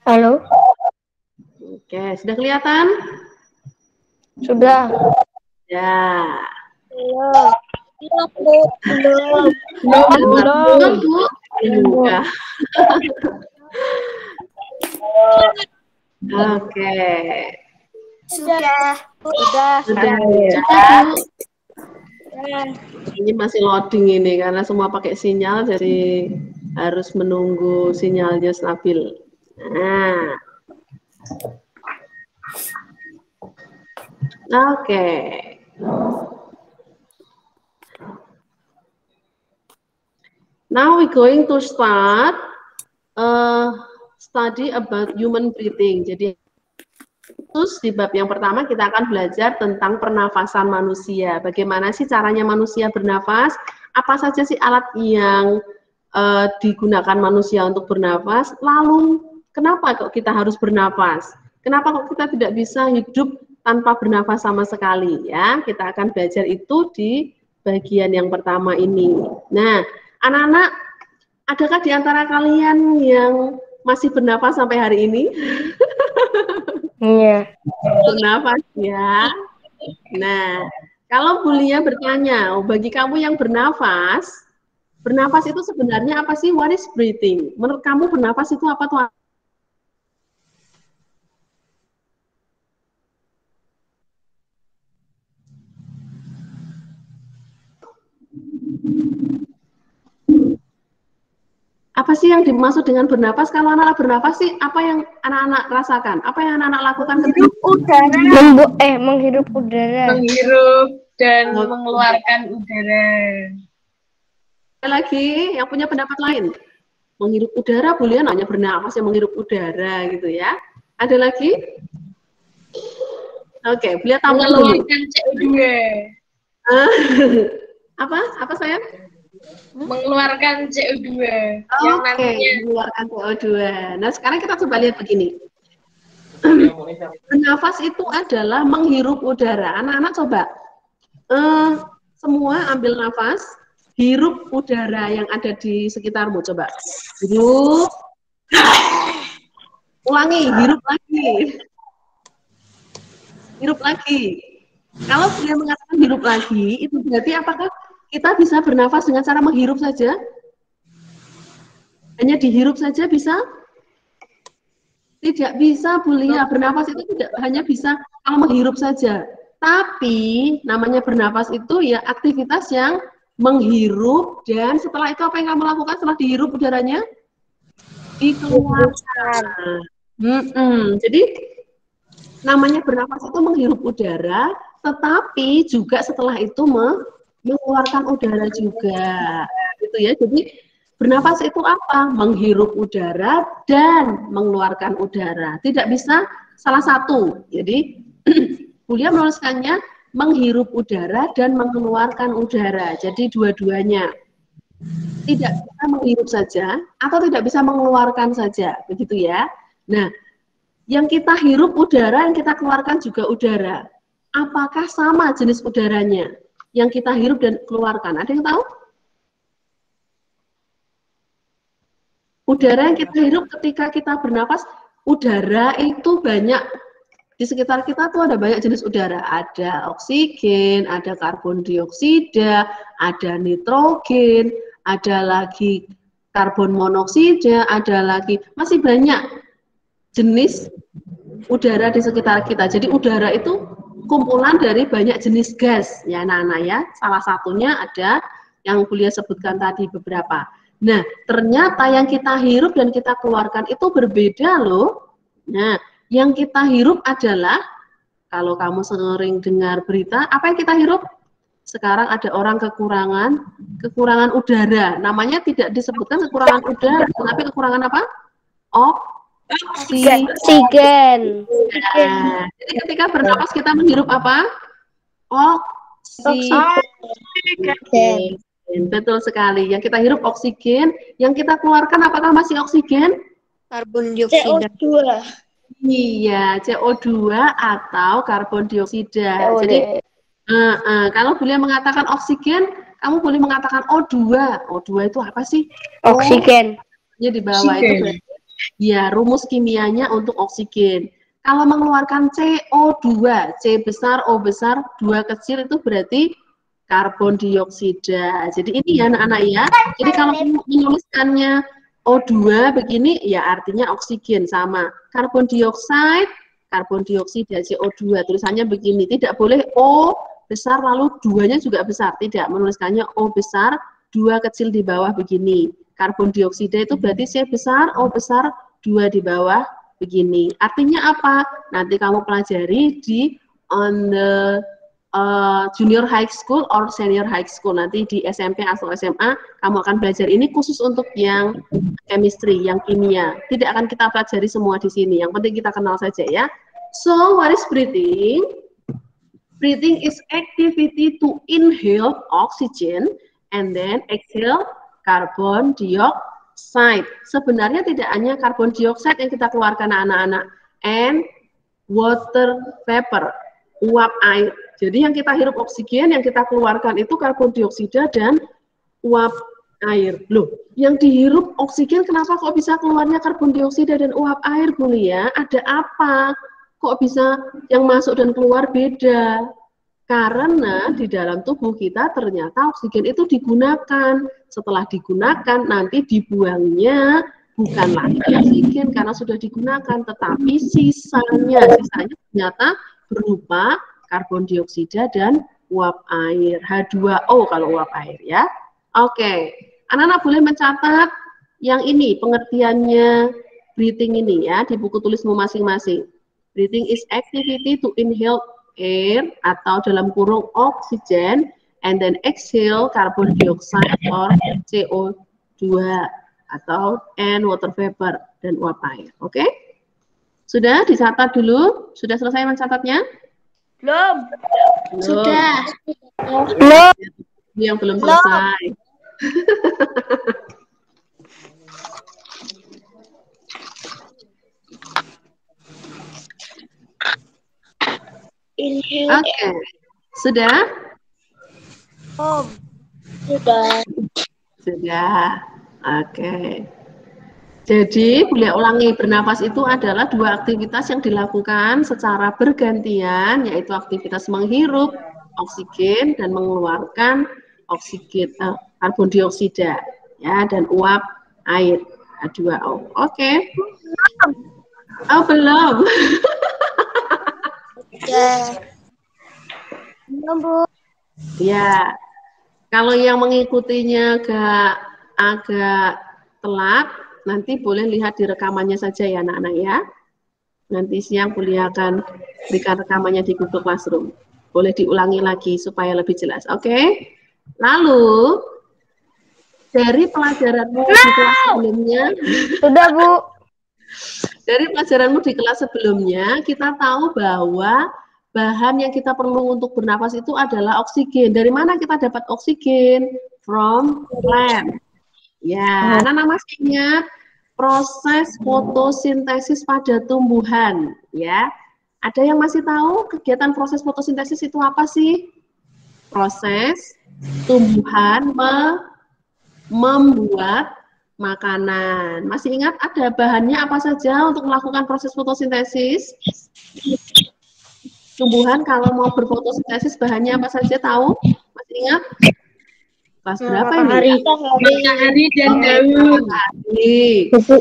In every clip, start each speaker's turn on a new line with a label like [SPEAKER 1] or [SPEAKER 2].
[SPEAKER 1] Halo.
[SPEAKER 2] Oke, sudah kelihatan?
[SPEAKER 1] Sudah.
[SPEAKER 2] Ya.
[SPEAKER 1] Belum. Belum.
[SPEAKER 2] Buka. Oke.
[SPEAKER 1] Sudah.
[SPEAKER 2] Ini masih loading ini karena semua pakai sinyal, jadi harus menunggu sinyalnya stabil. Nah. Oke. Now we going to start study about human breathing. Jadi terus di bab yang pertama kita akan belajar tentang pernafasan manusia. Bagaimana sih caranya manusia bernafas? Apa saja sih alat yang digunakan manusia untuk bernafas? Lalu kenapa kok kita harus bernafas? Kenapa kok kita tidak bisa hidup tanpa bernafas sama sekali? Ya, kita akan belajar itu di bagian yang pertama ini. Nah, anak-anak, adakah di antara kalian yang masih bernafas sampai hari ini?
[SPEAKER 1] Iya.
[SPEAKER 2] Bernafas ya. Nah, kalau Bulia bertanya, bagi kamu yang bernafas itu sebenarnya apa sih? What is breathing? Menurut kamu bernafas itu apa tuh? Apa sih yang dimaksud dengan bernafas? Kalau anak-anak bernafas sih, apa yang anak-anak rasakan? Apa yang anak-anak lakukan?
[SPEAKER 1] Menghirup udara. Menghirup udara.
[SPEAKER 3] Menghirup dan mengeluarkan udara.
[SPEAKER 2] Ada lagi yang punya pendapat lain? Menghirup udara, boleh hanya bernafas yang menghirup udara gitu ya. Ada lagi? Oke, boleh tampil dulu.
[SPEAKER 3] Mengeluarkan CO2.
[SPEAKER 2] Apa sayang?
[SPEAKER 3] Mengeluarkan CO2
[SPEAKER 2] yang nantinya mengeluarkan CO2. Nah, sekarang kita coba lihat begini. Bernafas itu adalah menghirup udara. Anak-anak coba semua ambil nafas, hirup udara yang ada di sekitarmu. Coba hirup, ulangi, hirup lagi, hirup lagi. Kalau dia mengatakan hirup lagi, itu berarti apakah kita bisa bernafas dengan cara menghirup saja? Hanya dihirup saja bisa? Tidak bisa, Bulia. Bernafas itu tidak hanya bisa kalau menghirup saja. Tapi namanya bernafas itu ya aktivitas yang menghirup, dan setelah itu apa yang kamu lakukan setelah dihirup udaranya? Dikeluarkan. Jadi namanya bernafas itu menghirup udara, tetapi juga setelah itu mengeluarkan udara juga, gitu ya. Jadi bernafas itu apa? Menghirup udara dan mengeluarkan udara. Tidak bisa salah satu. Jadi Bulia menuliskannya menghirup udara dan mengeluarkan udara. Jadi dua-duanya. Tidak bisa menghirup saja atau tidak bisa mengeluarkan saja, begitu ya. Nah, yang kita hirup udara, yang kita keluarkan juga udara. Apakah sama jenis udaranya? Yang kita hirup dan keluarkan. Ada yang tahu? Udara yang kita hirup ketika kita bernafas, udara itu banyak. Di sekitar kita tuh ada banyak jenis udara. Ada oksigen, ada karbon dioksida, ada nitrogen, ada lagi karbon monoksida, ada lagi, masih banyak jenis udara di sekitar kita. Jadi udara itu kumpulan dari banyak jenis gas, ya Nana ya. Salah satunya ada yang Bulia sebutkan tadi beberapa. Nah, ternyata yang kita hirup dan kita keluarkan itu berbeda loh. Nah, yang kita hirup adalah, kalau kamu sering dengar berita, apa yang kita hirup? Sekarang ada orang kekurangan udara. Namanya tidak disebutkan kekurangan udara, tapi kekurangan apa? Oksigen. Nah, jadi ketika bernapas kita menghirup apa? Oksigen. Betul sekali. Yang kita hirup oksigen, yang kita keluarkan apakah masih oksigen?
[SPEAKER 1] Karbon dioksida. CO2.
[SPEAKER 2] Iya, CO2 atau karbon dioksida. Jadi Kalau boleh mengatakan oksigen, kamu boleh mengatakan O2. O2 itu apa sih?
[SPEAKER 1] Oksigen.
[SPEAKER 2] Di bawah itu berarti ya rumus kimianya untuk oksigen. Kalau mengeluarkan CO2, C besar, O besar, 2 kecil itu berarti karbon dioksida. Jadi ini ya anak-anak ya. Jadi kalau menuliskannya O2 begini ya artinya oksigen sama. Karbon dioksida, CO2. Tulisannya begini. Tidak boleh O besar lalu 2-nya juga besar. Tidak, menuliskannya O besar, 2 kecil di bawah begini. Karbon dioksida itu berarti C besar, O besar, 2 di bawah begini. Artinya apa? Nanti kamu pelajari di on the junior high school or senior high school. Nanti di SMP atau SMA kamu akan belajar ini khusus untuk yang chemistry, yang kimia. Tidak akan kita pelajari semua di sini. Yang penting kita kenal saja ya. So, what is breathing? Breathing is activity to inhale oxygen and then exhale carbon dioxide. Sebenarnya tidak hanya carbon dioxide yang kita keluarkan anak-anak, and water vapor, uap air. Jadi yang kita hirup oksigen, yang kita keluarkan itu karbon dioksida dan uap air. Loh, yang dihirup oksigen kenapa kok bisa keluarnya karbon dioksida dan uap air, Bu Lia? Ada apa? Kok bisa yang masuk dan keluar beda? Karena di dalam tubuh kita ternyata oksigen itu digunakan. Setelah digunakan, nanti dibuangnya bukan lagi oksigen karena sudah digunakan, tetapi sisanya ternyata berupa karbon dioksida dan uap air. H2O kalau uap air ya. Oke, anak-anak boleh mencatat yang ini pengertiannya breathing ini ya di buku tulismu masing-masing. Breathing is activity to inhale air atau dalam kurung oksigen and then exhale carbon dioxide or CO2 atau and water vapor dan uap air. Oke? Sudah dicatat dulu? Sudah selesai mencatatnya?
[SPEAKER 1] Belum.
[SPEAKER 3] Sudah.
[SPEAKER 1] Belum.
[SPEAKER 2] Yang belum selesai. Oke. Sudah?
[SPEAKER 1] Sudah.
[SPEAKER 2] Sudah. Oke. Jadi, boleh ulangi, bernapas itu adalah 2 aktivitas yang dilakukan secara bergantian, yaitu aktivitas menghirup oksigen dan mengeluarkan oksigen karbon dioksida ya dan uap air H2O. Oke. Oh, belum.
[SPEAKER 1] Ya. Belum, Bu.
[SPEAKER 2] Ya. Kalau yang mengikutinya agak telat, nanti boleh lihat di rekamannya saja ya anak-anak ya. Nanti siang kuliah akan berikan rekamannya di Google Classroom. Boleh diulangi lagi supaya lebih jelas. Oke? Lalu, dari pelajaranmu di kelas sebelumnya.
[SPEAKER 1] Sudah, Bu.
[SPEAKER 2] Dari pelajaranmu di kelas sebelumnya, kita tahu bahwa bahan yang kita perlu untuk bernapas itu adalah oksigen. Dari mana kita dapat oksigen? From plant. Ya, anak-anak masih ingat proses fotosintesis pada tumbuhan, ya. Ada yang masih tahu kegiatan proses fotosintesis itu apa sih? Proses tumbuhan membuat makanan. Masih ingat ada bahannya apa saja untuk melakukan proses fotosintesis? Tumbuhan kalau mau berfotosintesis bahannya apa saja tahu? Masih ingat? Kelas berapa ini?
[SPEAKER 3] Matahari dan daun.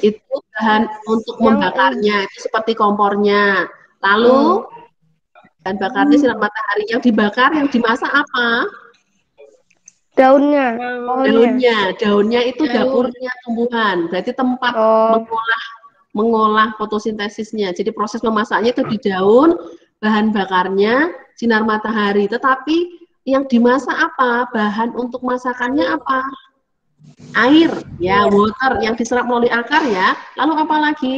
[SPEAKER 2] Itu bahan untuk membakarnya, itu seperti kompornya. Lalu bahan bakarnya sinar matahari. Yang dibakar, yang dimasak apa?
[SPEAKER 1] Daunnya.
[SPEAKER 2] Daunnya itu dapurnya tumbuhan. Berarti tempat mengolah fotosintesisnya. Jadi proses memasaknya itu di daun, bahan bakarnya sinar matahari. Tetapi yang dimasak apa? Bahan untuk masakannya apa? Air, ya, water yang diserap melalui akar ya. Lalu apa lagi?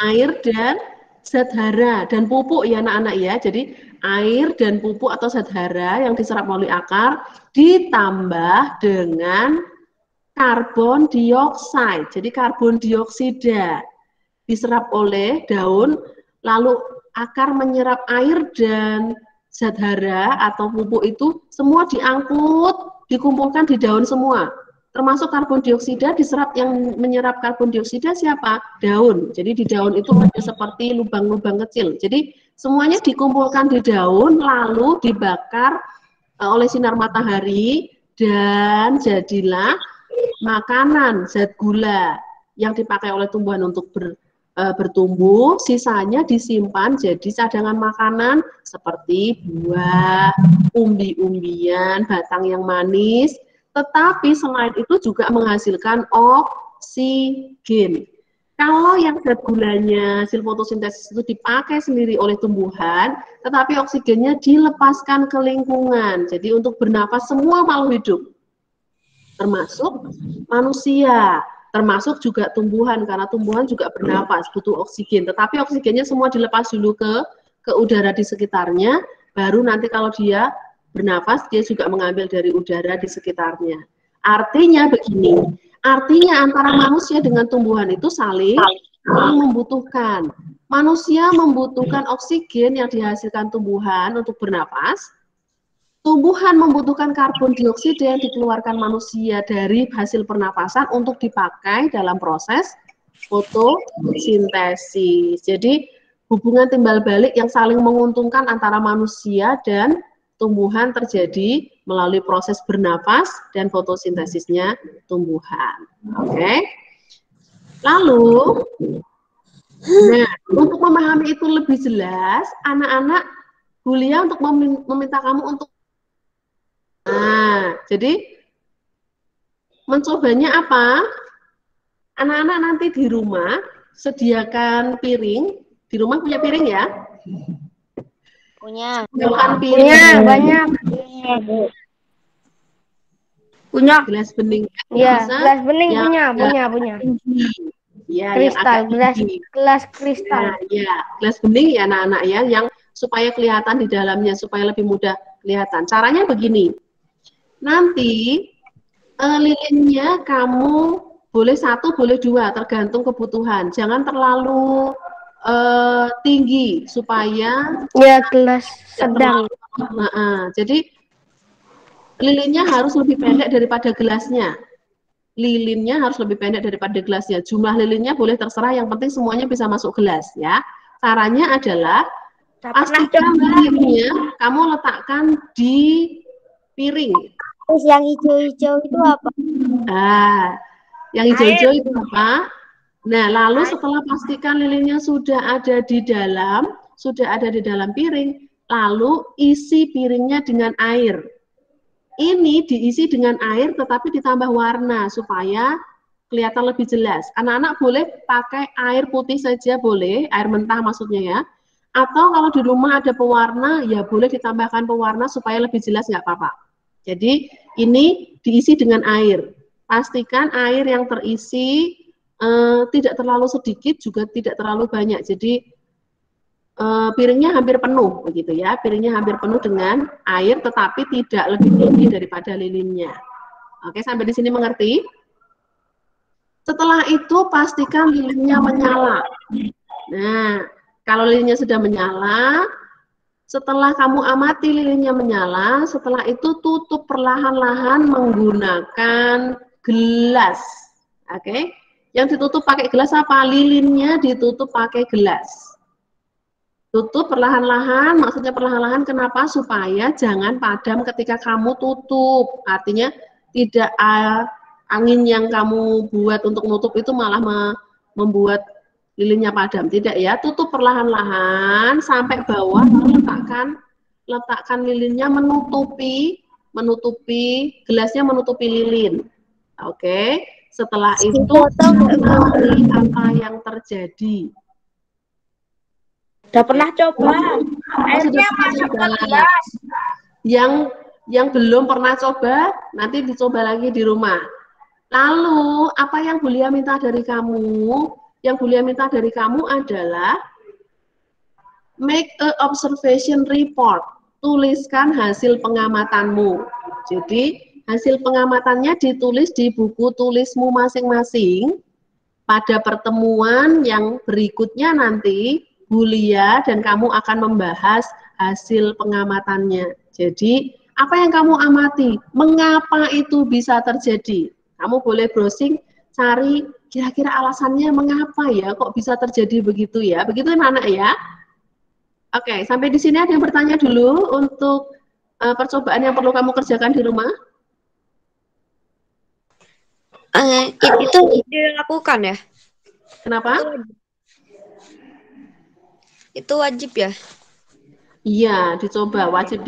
[SPEAKER 2] Air dan zat hara dan pupuk ya anak-anak ya. Jadi air dan pupuk atau zat hara yang diserap melalui akar ditambah dengan karbon dioksida. Jadi karbon dioksida diserap oleh daun, lalu akar menyerap air dan zat hara atau pupuk itu semua diangkut, dikumpulkan di daun semua. Termasuk karbon dioksida diserap, yang menyerap karbon dioksida siapa? Daun. Jadi di daun itu ada seperti lubang-lubang kecil. Jadi semuanya dikumpulkan di daun lalu dibakar oleh sinar matahari dan jadilah makanan zat gula yang dipakai oleh tumbuhan untuk bertumbuh, sisanya disimpan jadi cadangan makanan seperti buah, umbi-umbian, batang yang manis, tetapi selain itu juga menghasilkan oksigen. Kalau yang zat gulanya, hasil fotosintesis itu dipakai sendiri oleh tumbuhan, tetapi oksigennya dilepaskan ke lingkungan. Jadi untuk bernapas semua makhluk hidup, termasuk manusia, termasuk juga tumbuhan, karena tumbuhan juga bernapas, butuh oksigen. Tetapi oksigennya semua dilepas dulu ke udara di sekitarnya, baru nanti kalau dia bernapas, dia juga mengambil dari udara di sekitarnya. Artinya begini, artinya antara manusia dengan tumbuhan itu saling membutuhkan. Manusia membutuhkan oksigen yang dihasilkan tumbuhan untuk bernapas, tumbuhan membutuhkan karbon dioksida yang dikeluarkan manusia dari hasil pernapasan untuk dipakai dalam proses fotosintesis. Jadi hubungan timbal balik yang saling menguntungkan antara manusia dan tumbuhan terjadi melalui proses bernapas dan fotosintesisnya tumbuhan. Oke. Lalu, nah, untuk memahami itu lebih jelas, anak-anak Bulia untuk meminta kamu untuk, nah, jadi mencobanya apa? Anak-anak nanti di rumah sediakan piring. Di rumah punya piring ya?
[SPEAKER 1] Punya.
[SPEAKER 2] Sediakan piring.
[SPEAKER 1] Punya banyak. Punya.
[SPEAKER 2] Gelas bening.
[SPEAKER 1] Iya,
[SPEAKER 2] Bisa
[SPEAKER 1] gelas bening
[SPEAKER 2] yang
[SPEAKER 1] punya.
[SPEAKER 2] Ya,
[SPEAKER 1] Kristal,
[SPEAKER 2] yang agak tinggi.
[SPEAKER 1] gelas kristal.
[SPEAKER 2] Nah, ya, gelas bening ya anak-anak ya, yang supaya kelihatan di dalamnya, supaya lebih mudah kelihatan. Caranya begini. Nanti lilinnya kamu boleh 1, boleh 2, tergantung kebutuhan. Jangan terlalu tinggi supaya
[SPEAKER 1] Ya, gelas sedang.
[SPEAKER 2] jadi lilinnya harus lebih pendek daripada gelasnya. Lilinnya harus lebih pendek daripada gelasnya. Jumlah lilinnya boleh terserah, yang penting semuanya bisa masuk gelas ya. Caranya adalah pastikan lilinnya kamu letakkan di piring.
[SPEAKER 1] Terus yang hijau-hijau itu apa?
[SPEAKER 2] Yang hijau-hijau itu apa? Nah, lalu setelah pastikan lilinnya sudah ada di dalam piring, lalu isi piringnya dengan air. Ini diisi dengan air tetapi ditambah warna supaya kelihatan lebih jelas. Anak-anak boleh pakai air putih saja, boleh, air mentah maksudnya ya. Atau kalau di rumah ada pewarna, ya boleh ditambahkan pewarna supaya lebih jelas, nggak apa-apa. Jadi ini diisi dengan air. Pastikan air yang terisi tidak terlalu sedikit, juga tidak terlalu banyak. Jadi piringnya hampir penuh, begitu ya. Piringnya hampir penuh dengan air, tetapi tidak lebih tinggi daripada lilinnya. Oke, sampai di sini mengerti? Setelah itu pastikan lilinnya menyala. Nah, kalau lilinnya sudah menyala, setelah kamu amati lilinnya menyala, setelah itu tutup perlahan-lahan menggunakan gelas. Oke? Yang ditutup pakai gelas apa? Lilinnya ditutup pakai gelas. Tutup perlahan-lahan, maksudnya perlahan-lahan kenapa? Supaya jangan padam ketika kamu tutup. Artinya tidak angin yang kamu buat untuk nutup itu malah membuat lilinnya padam. Tidak ya, tutup perlahan-lahan sampai bawah, lalu letakkan lilinnya menutupi gelasnya, menutupi lilin. Oke, setelah itu apa yang terjadi?
[SPEAKER 1] Udah pernah coba.
[SPEAKER 2] Airnya masuk ke gelas. Yang belum pernah coba, nanti dicoba lagi di rumah. Lalu, apa yang Bulia minta dari kamu? Yang Bulia minta dari kamu adalah make a observation report. Tuliskan hasil pengamatanmu. Jadi, hasil pengamatannya ditulis di buku tulismu masing-masing. Pada pertemuan yang berikutnya nanti, Bulia dan kamu akan membahas hasil pengamatannya. Jadi, apa yang kamu amati? Mengapa itu bisa terjadi? Kamu boleh browsing, cari kira-kira alasannya mengapa ya kok bisa terjadi begitu ya. Begitu anak-anak ya. Oke, sampai di sini ada yang bertanya dulu untuk percobaan yang perlu kamu kerjakan di rumah?
[SPEAKER 1] Itu dilakukan ya?
[SPEAKER 2] Kenapa?
[SPEAKER 1] Itu wajib ya?
[SPEAKER 2] Iya, dicoba, wajib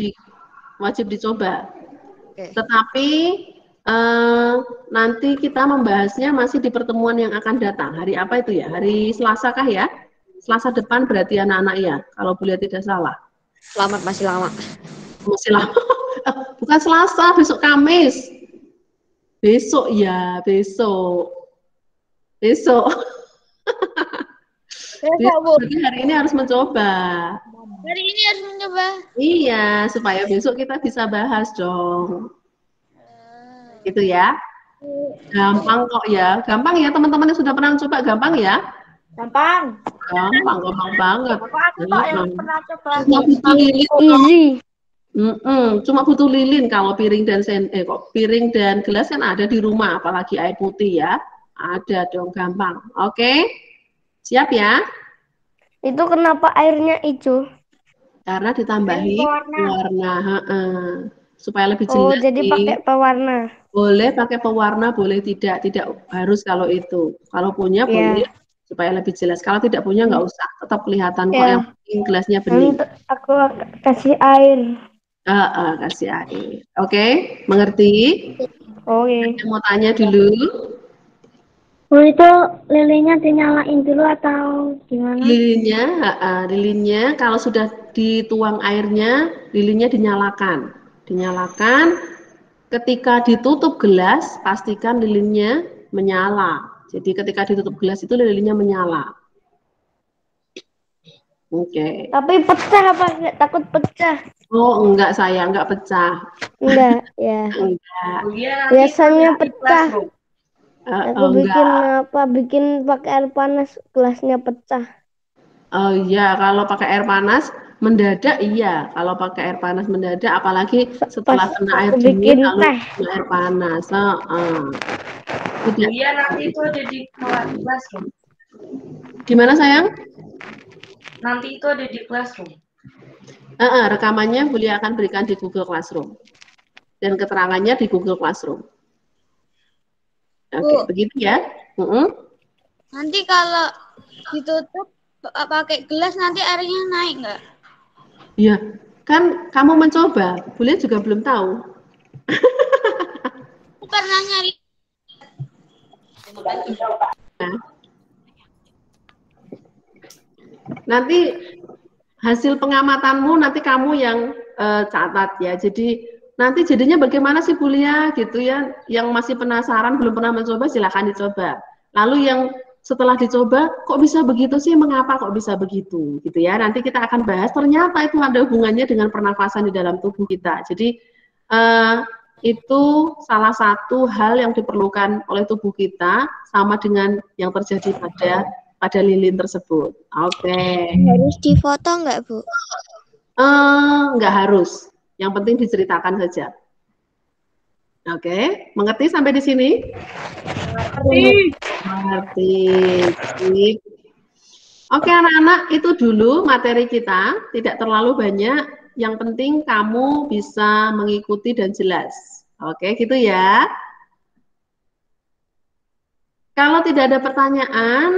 [SPEAKER 2] dicoba.
[SPEAKER 1] Oke.
[SPEAKER 2] Tetapi nanti kita membahasnya masih di pertemuan yang akan datang. Hari apa itu ya? Hari Selasa kah ya? Selasa depan berarti anak-anak ya, kalau boleh tidak salah.
[SPEAKER 1] Selamat, masih lama.
[SPEAKER 2] Masih lama. Bukan Selasa, besok Kamis. Besok ya, besok. Besok. Jadi hari ini harus mencoba.
[SPEAKER 3] Hari ini harus mencoba.
[SPEAKER 2] Iya, supaya besok kita bisa bahas dong. Gitu ya. Gampang kok ya. Gampang ya teman-teman yang sudah pernah coba, gampang ya?
[SPEAKER 1] Gampang.
[SPEAKER 2] Gampang banget.
[SPEAKER 1] Aku kok yang pernah coba.
[SPEAKER 2] Cuma butuh lilin.
[SPEAKER 1] Easy.
[SPEAKER 2] Cuma butuh lilin kalau piring dan piring dan gelas kan ada di rumah, apalagi air putih ya. Ada dong, gampang. Oke. Siap ya?
[SPEAKER 1] Itu kenapa airnya hijau?
[SPEAKER 2] Karena ditambahi warna, supaya lebih
[SPEAKER 1] Oh,
[SPEAKER 2] jelas.
[SPEAKER 1] jadi pakai pewarna.
[SPEAKER 2] Boleh pakai pewarna, boleh tidak harus kalau itu. Kalau punya boleh supaya lebih jelas. Kalau tidak punya nggak usah, tetap kelihatan kok. Yang penting gelasnya bening.
[SPEAKER 1] Aku kasih air.
[SPEAKER 2] Kasih air. Oke, mengerti?
[SPEAKER 1] Oke.
[SPEAKER 2] Mau tanya dulu?
[SPEAKER 1] Bu, itu lilinnya dinyalain dulu atau gimana?
[SPEAKER 2] Lilinnya kalau sudah dituang airnya, lilinnya dinyalakan. Ketika ditutup gelas, pastikan lilinnya menyala. Jadi ketika ditutup gelas itu lilinnya menyala. Oke.
[SPEAKER 1] Tapi pecah apa? Takut pecah?
[SPEAKER 2] Oh, enggak sayang, enggak pecah.
[SPEAKER 1] Enggak, ya.
[SPEAKER 2] Enggak.
[SPEAKER 1] Biasanya pecah. Aku
[SPEAKER 2] Enggak.
[SPEAKER 1] bikin pakai air panas, gelasnya pecah.
[SPEAKER 2] Oh iya, kalau pakai air panas mendadak iya. Kalau pakai air panas mendadak, apalagi setelah kena air dingin lalu kena air panas.
[SPEAKER 3] Iya, nanti itu ada di classroom.
[SPEAKER 2] Gimana sayang?
[SPEAKER 3] Nanti itu ada di classroom.
[SPEAKER 2] Rekamannya Bulia akan berikan di Google Classroom. Dan keterangannya di Google Classroom. Oke, begitu ya.
[SPEAKER 3] Nanti kalau ditutup pakai gelas nanti airnya naik nggak?
[SPEAKER 2] Iya, kan kamu mencoba. Bulia juga belum tahu.
[SPEAKER 3] Aku pernah nyari.
[SPEAKER 2] Nah. Nanti hasil pengamatanmu nanti kamu yang catat ya. Jadi nanti jadinya bagaimana sih Bulia gitu ya. Yang masih penasaran belum pernah mencoba silahkan dicoba. Lalu yang setelah dicoba kok bisa begitu sih, mengapa kok bisa begitu gitu ya. Nanti kita akan bahas ternyata itu ada hubungannya dengan pernafasan di dalam tubuh kita. Jadi itu salah satu hal yang diperlukan oleh tubuh kita sama dengan yang terjadi pada lilin tersebut. Oke.
[SPEAKER 1] Harus difoto nggak, Bu?
[SPEAKER 2] Nggak harus. Yang penting diceritakan saja. Oke, mengerti sampai di sini? Mengerti. Oke anak-anak, itu dulu materi kita. Tidak terlalu banyak. Yang penting kamu bisa mengikuti dan jelas. Oke, gitu ya. Kalau tidak ada pertanyaan,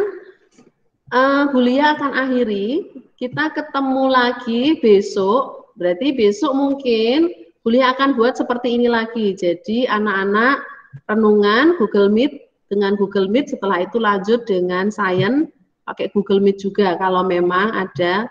[SPEAKER 2] Bulia akan akhiri. Kita ketemu lagi besok. Berarti besok mungkin Bulia akan buat seperti ini lagi. Jadi anak-anak renungan Google Meet dengan Google Meet. Setelah itu lanjut dengan Sains pakai Google Meet juga. Kalau memang ada